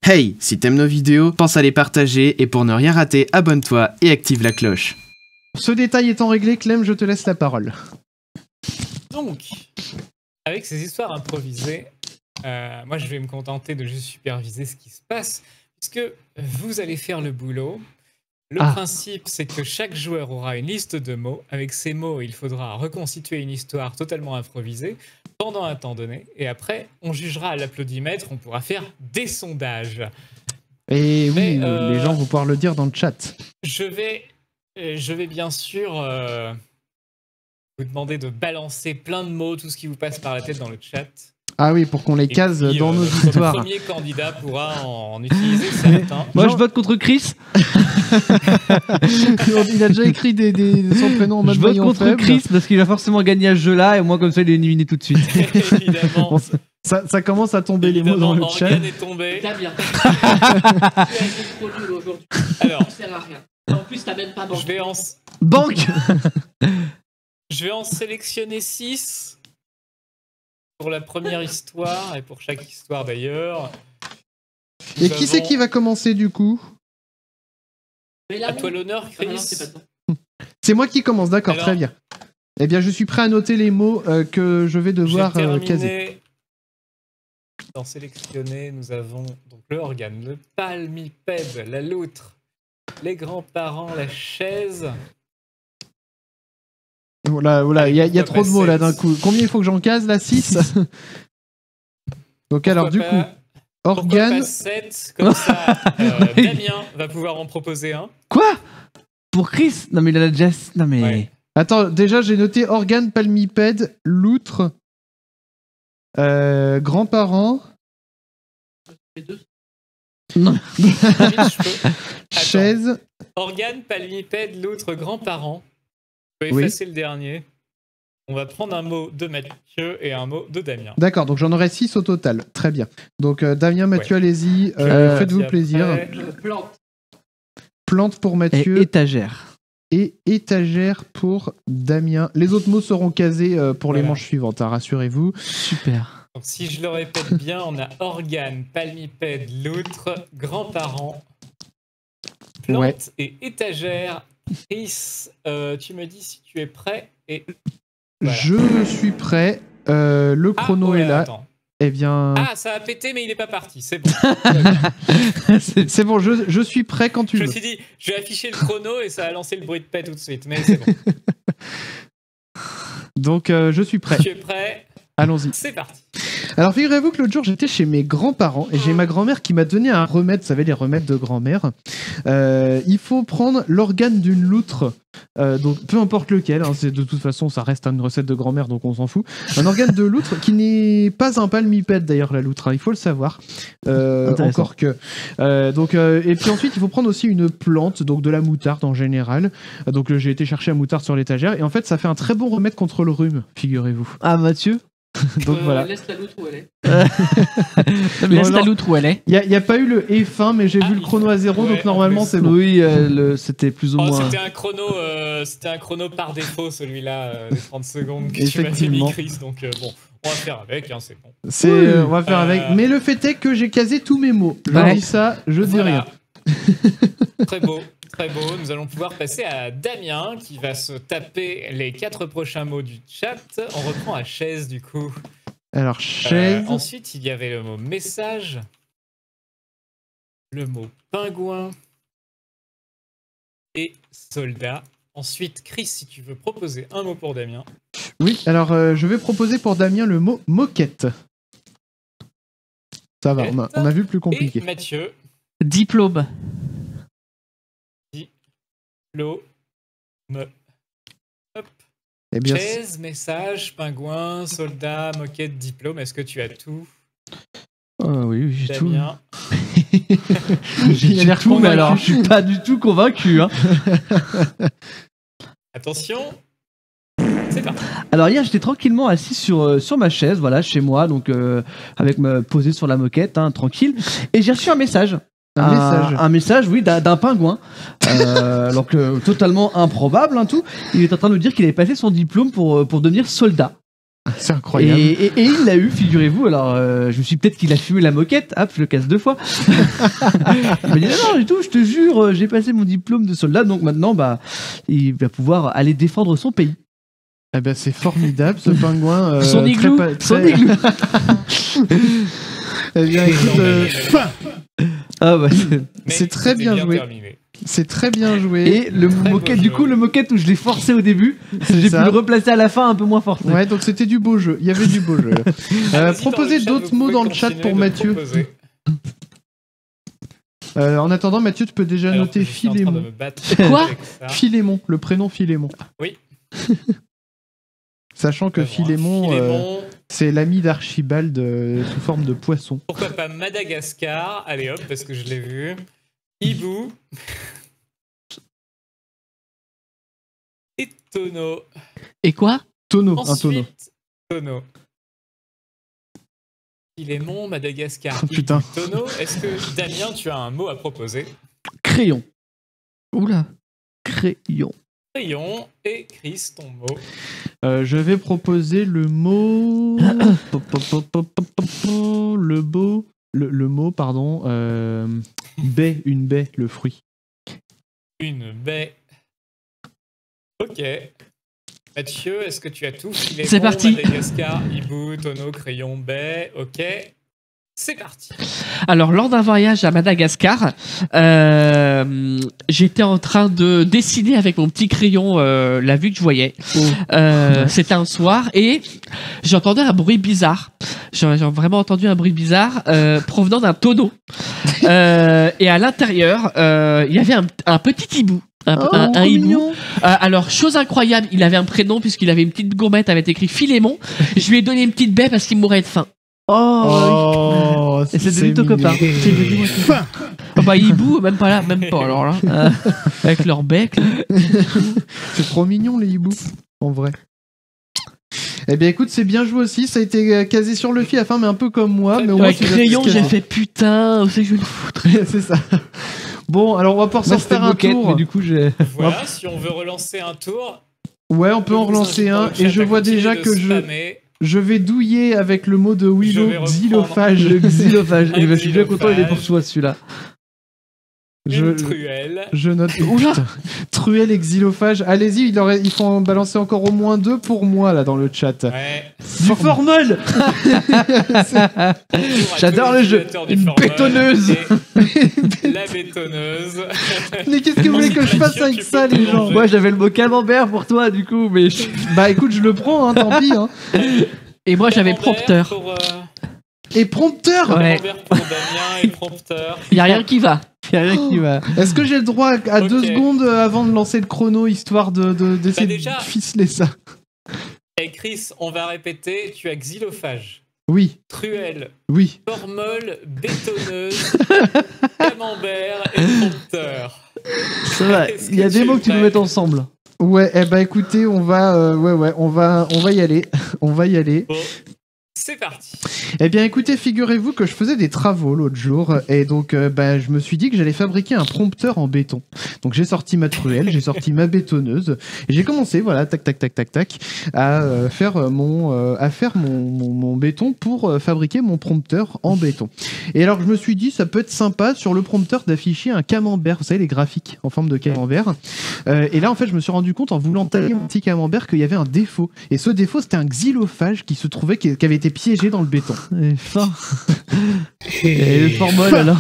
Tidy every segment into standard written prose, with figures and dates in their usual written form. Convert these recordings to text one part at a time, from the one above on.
Hey, si t'aimes nos vidéos, pense à les partager et pour ne rien rater, abonne-toi et active la cloche. Ce détail étant réglé, Clem, je te laisse la parole. Donc, avec ces histoires improvisées, moi je vais me contenter de juste superviser ce qui se passe, puisque vous allez faire le boulot. Le principe, c'est que chaque joueur aura une liste de mots. Avec ces mots, il faudra reconstituer une histoire totalement improvisée pendant un temps donné. Et après, on jugera à l'applaudimètre, on pourra faire des sondages. Et oui, les gens vont pouvoir le dire dans le chat. Je vais bien sûr vous demander de balancer plein de mots, tout ce qui vous passe par la tête dans le chat. Ah oui, pour qu'on les case puis, dans nos histoires. Le premier candidat pourra en utiliser certains. Moi, je vote contre Chris. Il a déjà écrit son prénom en mode Je vote maillon contre faible. Chris parce qu'il va forcément gagner à ce jeu-là et moi, comme ça, il est éliminé tout de suite. Évidemment. Bon, ça commence à tomber les mots dans le chat. Organe est tombé. T'as bien. Tu as été trop nul aujourd'hui. Alors, Ça sert à rien. En plus, t'as même pas banque. Banque. Je vais en sélectionner 6 pour la première histoire et pour chaque histoire d'ailleurs. Et qui c'est qui va commencer du coup? À toi l'honneur, Chris. C'est moi qui commence, d'accord, très bien. Eh bien, je suis prêt à noter les mots que je vais devoir caser. Dans sélectionner, nous avons donc le organe, le palmipède, la loutre, les grands-parents, la chaise. Voilà, il y a trop de mots là d'un coup. Combien il faut que j'en case là? 6. Donc alors du coup, organe. Pourquoi pas 7? Comme ça, Damien va pouvoir en proposer un. Quoi? Pour Chris? Non mais il a déjà... Non mais... Ouais. Attends, déjà j'ai noté organe, palmipède, loutre, grands-parents. Non. Chaise. Organe, palmipède, loutre, grands-parents. Je peux effacer le dernier. On va prendre un mot de Mathieu et un mot de Damien. D'accord, donc j'en aurai 6 au total. Très bien. Donc Damien, Mathieu, allez-y. Faites-vous plaisir. Plante. Plante pour Mathieu. Et étagère. Et étagère pour Damien. Les autres mots seront casés pour les manches suivantes, hein, rassurez-vous. Super. Donc si je le répète bien, on a organe, palmipède, loutre, grands-parents, plante et étagère. Chris, tu me dis si tu es prêt et... Voilà. Je suis prêt. Le chrono est là. Attends. Eh bien... Ah, ça a pété, mais il n'est pas parti. C'est bon. C'est bon, je suis prêt quand tu veux. Je me suis dit, je vais afficher le chrono et ça a lancé le bruit de paix tout de suite, mais c'est bon. Donc, je suis prêt. Tu es prêt? Allons-y. C'est parti. Alors, figurez-vous que l'autre jour, j'étais chez mes grands-parents et j'ai ma grand-mère qui m'a donné un remède, vous savez, les remèdes de grand-mère. Il faut prendre l'organe d'une loutre, donc peu importe lequel, hein, de toute façon, ça reste une recette de grand-mère, donc on s'en fout. Un organe de loutre qui n'est pas un palmipède, d'ailleurs, la loutre, hein, il faut le savoir. Encore que. Et puis ensuite, il faut prendre aussi une plante, donc de la moutarde en général. Donc, j'ai été chercher la moutarde sur l'étagère et en fait, ça fait un très bon remède contre le rhume, figurez-vous. Ah, Mathieu? Donc voilà. Laisse la loutre où elle est. Laisse la loutre où elle est. Il n'y a pas eu le F1, mais j'ai vu le chrono à 0, donc normalement c'est bon. Oui, c'était plus ou moins... C'était un chrono par défaut, celui-là, des 30 secondes que tu m'as Effectivement. mis, Chris. Donc bon, on va faire avec, hein, c'est bon. On va faire avec. Mais le fait est que j'ai casé tous mes mots. Je dis ça, je dis rien. Très beau. Très beau, nous allons pouvoir passer à Damien qui va se taper les 4 prochains mots du chat. On reprend à chaise du coup. Alors chaise. Ensuite, il y avait le mot message, le mot pingouin et soldat. Ensuite, Chris, si tu veux proposer un mot pour Damien. Oui, alors je vais proposer pour Damien le mot moquette. Ça va, on a vu le plus compliqué. Et Mathieu. Diplôme. Hop. Eh bien, chaise, message, pingouin, soldat, moquette, diplôme. Est-ce que tu as tout? Oui, j'ai tout. Damien. J'ai tout, mais alors je suis pas du tout convaincu. Hein. Attention. C'est parti. Alors hier, j'étais tranquillement assis sur ma chaise, voilà, chez moi, donc avec me poser sur la moquette, hein, tranquille, et j'ai reçu un message. Un message, oui, d'un pingouin. Donc totalement improbable, hein, tout. Il est en train de nous dire qu'il avait passé son diplôme pour devenir soldat. C'est incroyable. Et il l'a eu, figurez-vous. Alors, je me suis peut-être qu'il a fumé la moquette. Hop, je le casse 2 fois. Il m'a dit non, du tout, je te jure, j'ai passé mon diplôme de soldat, donc maintenant, bah, il va pouvoir aller défendre son pays. Eh ben, c'est formidable, ce pingouin. Son igloo. Son igloo. Eh bien, écoute, Ah bah, c'est très bien joué. terminé. c'est très bien joué. et le Très moquette, beau du jeu. coup, le moquette où je l'ai forcé au début, j'ai pu ça. le replacer à la fin un peu moins forcé. Ouais, donc c'était du beau jeu. Il y avait du beau jeu. Allez-y, Proposez dans le chat, d'autres vous mots pouvez dans le chat continuer pour de Mathieu. proposer. En attendant, Mathieu, tu peux déjà Alors noter que je suis en train de Philémon. me battre Quoi avec ça. Philémon, le prénom Philémon. Oui. Sachant que Philémon, Philémon, c'est l'ami d'Archibald sous forme de poisson. pourquoi pas Madagascar? Allez hop, parce que je l'ai vu. Hibou. Et Tono. Et quoi? Tonneau, un Ensuite, tonneau. Tono. Philémon, Madagascar, Oh, putain. Hibou, Tono. Est-ce que Damien, tu as un mot à proposer? Crayon. Oula. Crayon. Crayon et Chris, ton mot. Je vais proposer le mot. Le mot, pardon. Baie, une baie, le fruit. Une baie. Ok. Mathieu, est-ce que tu as tout? Philémon, C'est parti. Madagascar, Hibou, Tono, Crayon, baie. Ok. C'est parti. Alors, lors d'un voyage à Madagascar, j'étais en train de dessiner avec mon petit crayon la vue que je voyais. C'était un soir et j'entendais un bruit bizarre. J'ai vraiment entendu un bruit bizarre provenant d'un tonneau. Et à l'intérieur, il y avait un petit hibou. Un hibou. Alors, chose incroyable, il avait un prénom puisqu'il avait une petite gourmette avec écrit Philémon. Je lui ai donné une petite baie parce qu'il mourait de faim. Oh, Et c'est devenu ton mignon. copain. C'est devenu mon copain. Oh bah hibou, même pas là, même pas alors là. Avec leur bec. Là. C'est trop mignon les hiboux, en vrai. Eh bien écoute, c'est bien joué aussi, ça a été casé sur le fil à la fin, mais un peu comme moi. Mais au moins, Avec tu l'as crayon, tous j'ai casé. fait putain, où c'est que je vais le foutre? C'est ça. Bon, alors on va pouvoir Moi, s'en c'était faire un moquette, tour. mais du coup, j'ai. Voilà, si on veut relancer un tour. Ouais, on peut en relancer un. Et je vois déjà que je vais douiller avec le mot de Je Willow, vais reprendre. xylophage. Le xylophage. Un Et bah, je suis bien content, il est pour xylophage. soi celui-là. Une truelle. Je note. Oula, truelle et xylophage. Allez-y, il faut en balancer encore au moins 2 pour moi là dans le chat. Ouais. Du formol. J'adore le jeu. Une bétonneuse. La bétonneuse. Mais qu'est-ce que vous voulez que je fasse avec ça, les gens? Moi, j'avais le mot camembert pour toi, du coup, mais. Bah écoute, je le prends, hein, tant pis. Hein. Et moi j'avais Camembert prompteur. Pour, Et prompteur. Ouais. Camembert pour Damien et prompteur. Y a rien qui va. Y a rien qui va. Est-ce que j'ai le droit à Ok. 2 secondes avant de lancer le chrono, histoire d'essayer Bah déjà. de ficeler ça? Et Chris, on va répéter. Tu as xylophage, Oui, truelle, oui. formol, bétonneuse, camembert et prompteur. Ça va. Est-ce Il y a que des tu mots es que tu peux prêt? mettre ensemble. Ouais, eh bah écoutez, on va y aller. On va y aller. Bon, c'est parti. Eh bien écoutez, figurez-vous que je faisais des travaux l'autre jour et donc bah, je me suis dit que j'allais fabriquer un prompteur en béton. Donc j'ai sorti ma truelle, j'ai sorti ma bétonneuse et j'ai commencé, voilà, tac tac tac tac tac, à faire mon béton pour fabriquer mon prompteur en béton. Et alors je me suis dit, ça peut être sympa sur le prompteur d'afficher un camembert, vous savez les graphiques en forme de camembert. Et là en fait je me suis rendu compte en voulant tailler mon petit camembert qu'il y avait un défaut. Et ce défaut c'était un xylophage qui se trouvait qui avait été piégé dans le béton. Et fin. Et le formol alors.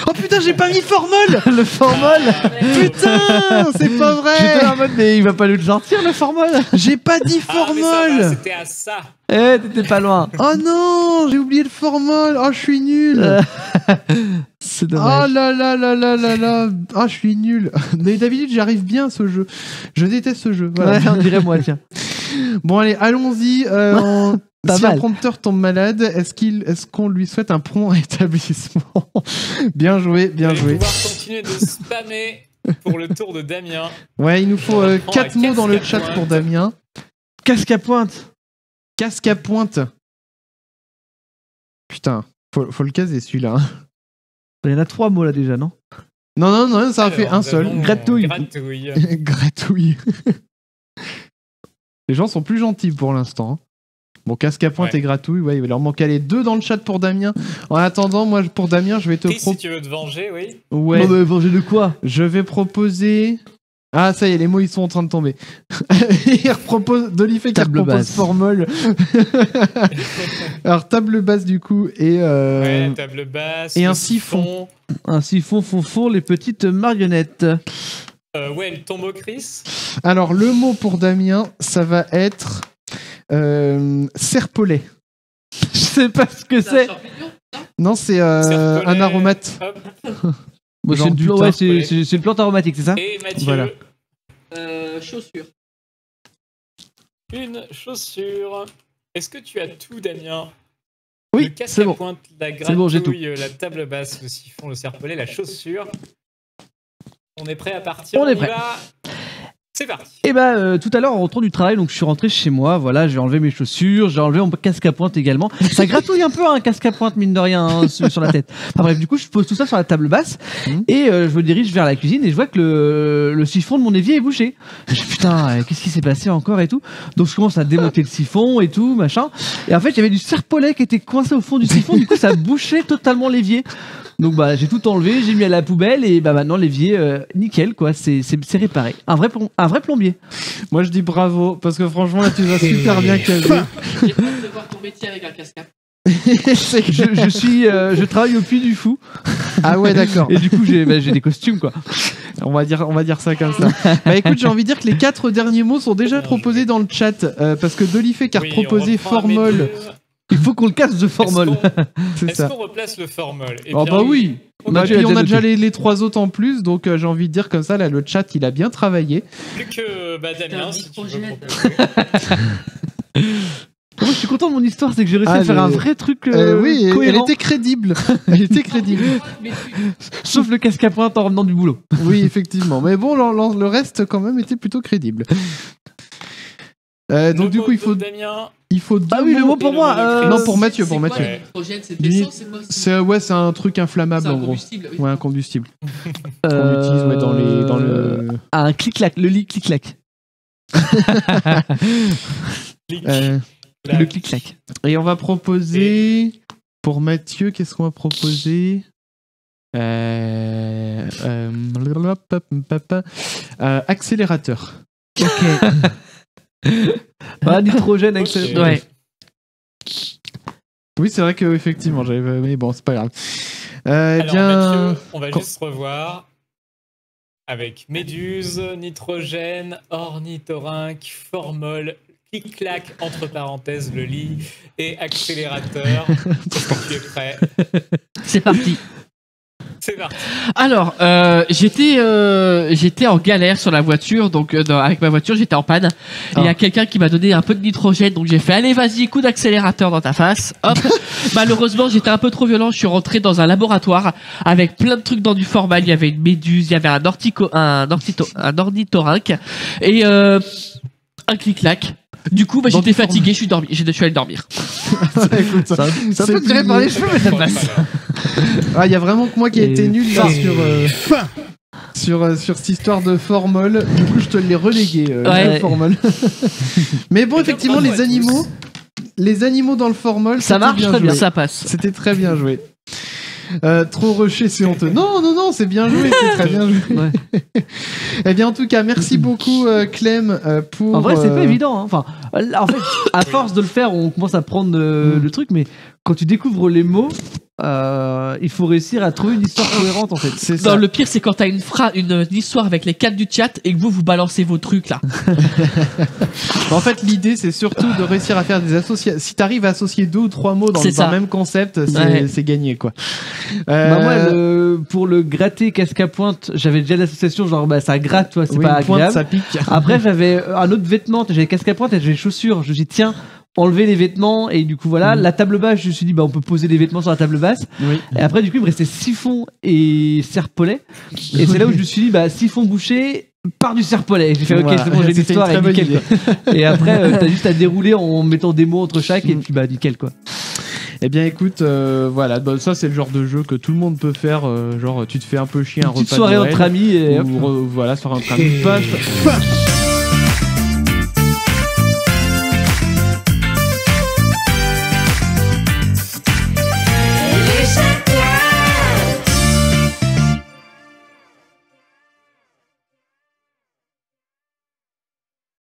Oh putain, j'ai pas mis formol. Le formol. Putain, c'est pas J'étais vrai. en mode, mais il va pas nous le sortir le formol. J'ai pas dit Ah, mais ça va, formol. c'était à ça. Eh, t'étais pas loin. Oh non, j'ai oublié le formol. Oh, je suis nul. C'est Oh dommage. là là là là là là. Oh, je suis nul. Mais d'habitude, j'arrive bien à ce jeu. Je déteste ce jeu. Voilà. Ouais, on dirait moi, tiens. Bon, allez, allons-y. Pas Si un mal. prompteur tombe malade, est-ce qu'on lui souhaite un prompt rétablissement? Bien joué, bien Vous allez joué. pouvoir continuer de spammer pour le tour de Damien. Ouais, il nous faut On reprend 4 à mots dans le casque à chat pour pointe. Damien. Casque à pointe. Casque à pointe. Putain, faut le caser celui-là. hein. Il y en a 3 mots là déjà, non? Non, non, non, ça a fait Alors, un nous seul. avons Gratouille. Gratouille. Gratouille. Les gens sont plus gentils pour l'instant. Bon, casque à pointe Ouais. et gratouille, ouais, il va leur manquer les 2 dans le chat pour Damien. En attendant, moi, pour Damien, je vais te Chris, si proposer... tu veux te venger, oui. Ouais, Non, mais venger de quoi? je vais proposer... Ah, ça y est, les mots, ils sont en train de tomber. Il propose... Dolifé qui Table propose basse. Formol. Alors, table basse, du coup, et... Ouais, table basse. et le un siphon. Un siphon fond, les petites marionnettes. Ouais, le tombeau Chris. Alors, le mot pour Damien, ça va être... serpolet. Je sais pas ce que c'est. Non, c'est Serpolet. un aromate. Hop. Bon, Genre c'est du ouais, thym. c'est une plante aromatique, c'est ça? Et Mathieu, Voilà. Chaussures. une chaussure. Est-ce que tu as tout, Damien? Oui, Le casque c'est à bon. pointe, la C'est bon, j'ai tout. gratouille, la table basse, le siphon, le serpolet, la chaussure. On est prêt à partir? On est y prêt. va. C'est parti. Et bah tout à l'heure en rentrant du travail, donc je suis rentré chez moi, voilà, j'ai enlevé mes chaussures, j'ai enlevé mon casque à pointe également. Ça gratouille un peu un casque à pointe mine de rien hein, sur la tête. Enfin bref, du coup je pose tout ça sur la table basse et je me dirige vers la cuisine et je vois que le siphon de mon évier est bouché. Je dis putain, qu'est-ce qui s'est passé encore et tout. Donc je commence à démonter le siphon et tout machin. Et en fait il y avait du serpolet qui était coincé au fond du siphon, du coup ça bouchait totalement l'évier. Donc bah j'ai tout enlevé, j'ai mis à la poubelle et bah maintenant l'évier nickel quoi, c'est réparé. Un vrai plombier. Moi, je dis bravo, parce que franchement, là, tu vas super bien caser. J'ai hâte de voir ton métier avec un casque à Je travaille au Puy du Fou Ah ouais, d'accord. et du coup j'ai des costumes quoi. On va dire ça comme ça. Bah écoute, j'ai envie de dire que les 4 derniers mots sont déjà proposés dans le chat, parce que Dolifé qui a Oui, proposé on reprend formol. Méduse. Il faut qu'on le casse de formol. C'est Est-ce ça. qu'on replace le formol? Eh Oh bien, bah oui. Bah, Mathieu puis a on a déjà noté. les 3 autres en plus, donc j'ai envie de dire comme ça, là, le chat, il a bien travaillé. Plus que Damien, un si tu veux microgène. proposer. Moi je suis content de mon histoire, c'est que j'ai réussi Ah, à faire le- un vrai truc Oui, elle cohérent. était crédible. Elle était crédible. Mais Sauf le casque à pointe en revenant du boulot. Oui, effectivement. Mais bon, le reste, quand même, était plutôt crédible. Donc Le du mot coup, de Damien. il faut 2 Ah oui, le mots. mot pour Et le moi. mot de Chris. Non, pour Mathieu, pour c'est quoi, Mathieu. le nitrogène, c'est de Du l'essence, c'est quoi C'est un truc inflammable C'est un en gros. combustible, oui. Ouais, un combustible. Qu'on utilise ouais, dans le. Un clic-clac, le lit clic-clac. Clic. Le clic-clac. Et on va proposer pour Mathieu, qu'est-ce qu'on va proposer accélérateur. Ok. Bah, nitrogène avec Ok. ce- Ouais. Oui, c'est vrai que effectivement, j'avais. Mais bon, c'est pas grave. Alors, Bien. Mathieu, on va Quand- juste revoir avec méduse, nitrogène, ornithorynque, formol, clic-clac, entre parenthèses, le lit, et accélérateur. Est-ce que tu es prêt? C'est parti. C'est parti. Alors, j'étais en galère sur la voiture, donc avec ma voiture, j'étais en panne. Et il y a quelqu'un qui m'a donné un peu de nitrogène, donc j'ai fait allez vas-y, coup d'accélérateur dans ta face. Hop. Malheureusement, j'étais un peu trop violent. Je suis rentré dans un laboratoire avec plein de trucs dans du formal. Il y avait une méduse, il y avait un ornithorynque et un clic-clac. Du coup, bah, Dans j'étais du fatigué, je suis allé dormir. Écoute, ça, Ça c'est peut tirer par les cheveux, mais ça passe. Ah, il y a vraiment que moi qui ai Et été nul là fin. sur cette histoire de formol. Du coup, je te l'ai relégué, Ouais. le formol. Mais bon, Et effectivement, donc, les bravo à animaux, les animaux dans le formol, Ça c'était marche bien très bien. joué. Ça passe. C'était très bien joué. Trop rushé, c'est honteux. Non, c'est bien joué, c'est très bien joué. Ouais. Eh bien, en tout cas, merci beaucoup, Clem, pour. En vrai, c'est pas évident. Hein. Enfin, là, en fait, à force de le faire, on commence à prendre le truc, mais quand tu découvres les mots, il faut réussir à trouver une histoire cohérente en fait. C'est ça. Non, le pire, c'est quand t'as une histoire avec les 4 du chat et que vous balancez vos trucs là. En fait, l'idée, c'est surtout de réussir à faire des associations. Si t'arrives à associer 2 ou 3 mots dans C'est le ça. même concept, Ouais. c'est gagné, quoi. Bah, moi, pour le gratter casque à pointe, j'avais déjà l'association genre bah ça gratte, tu vois, c'est oui, pas une pointe, agréable. ça pique. Après, j'avais un autre vêtement, j'avais casque à pointe et j'avais les chaussures. Je me suis dit, tiens, enlever les vêtements et du coup, voilà. La table basse, je me suis dit, bah, on peut poser les vêtements sur la table basse. Oui. Et après, du coup, il me restait siphon et serpolet. Et c'est là où je me suis dit, bah, siphon bouché, par du serpolet. J'ai fait, ok, Voilà. c'est bon, j'ai C'était l'histoire une et très bonne nickel. Quoi. Et après, t'as juste à dérouler en mettant des mots entre chaque et puis, bah, nickel, quoi. Eh bien, écoute, voilà, bah, ça, c'est le genre de jeu que tout le monde peut faire. Genre, tu te fais un peu chier un Une petite repas de soirée Noël, entre amis et hop. ou voilà, soirée entre amis. Paf.